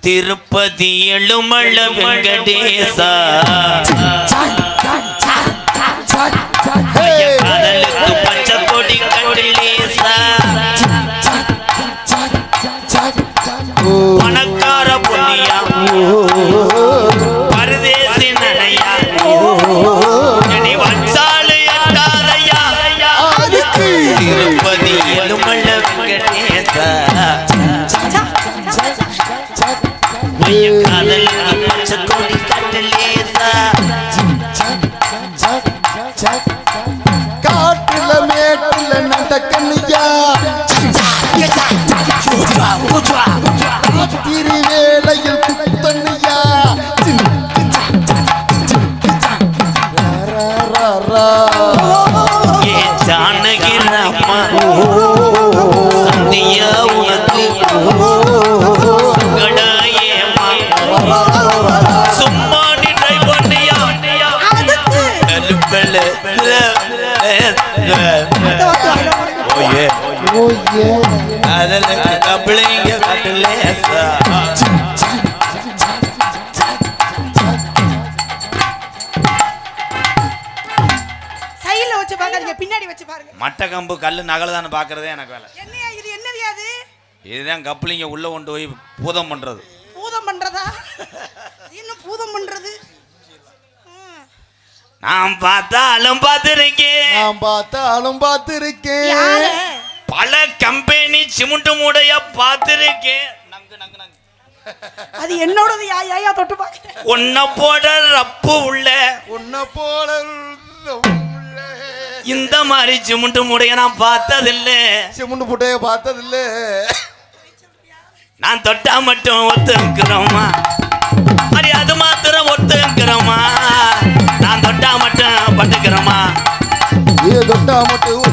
திருப்பதி எழுமல வெங்கடேசா கடலுக்கு பச்சை கொடி கட்டிலேசா பணக்கார பொன்னியா பரதேசி நனையா நீ வச்சாலு எட்டாதையா திருப்பதி எழுமல வெங்கடேசா கடலுக்கு பச்சை கொடி கட்டிலேசா காட்டுல மேட்டுல நடக்கணியா திருவேளையில் குத்தணியா ஏ ஜானகி ராமா சந்தியா உனக்கு சங்கடாயேமா சும்மா நீ ட்ரை பண்ணியா ஓயே அதல கப்ளிங்க கட்டலேசா சைடுல வச்சு பாக்காதீங்க பின்னாடி வச்சு பாருங்க மட்ட கம்பு கல்லு நகலதான பாக்குறதே எனக்கு வேலை என்னையா இது என்னதியா அது இதுதான் கப்ளிங்க உள்ள கொண்டு போய் பூதம் பண்றது பூதம் பண்றதா என்ன பூதம் பண்றது நான் பார்த்தாலும் பார்த்திருக்கேன் நான் பார்த்தாலும் பார்த்திருக்கேன் யாரு பல கம்பெனி சிமெண்ட் மூடைய பார்த்திருக்கேன் நங்கு நங்கு நங்கு அது என்னோடது யா தொட்டு பாக்க உன்னை போட ரப்பு உள்ள உன்னை போல இந்த மாதிரி சிமெண்ட் மூடைய நான் பார்த்ததில்ல சிமுண்டு புட்டைய பார்த்ததில்ல நான் தொட்டா மட்டும் ஒத்துக்கிறோமா அடி அது மாத்திரம் ஒத்துக்கிறோமா நான் தொட்டா மட்டும் பட்டுக்கிறோமா தொட்டா மட்டும்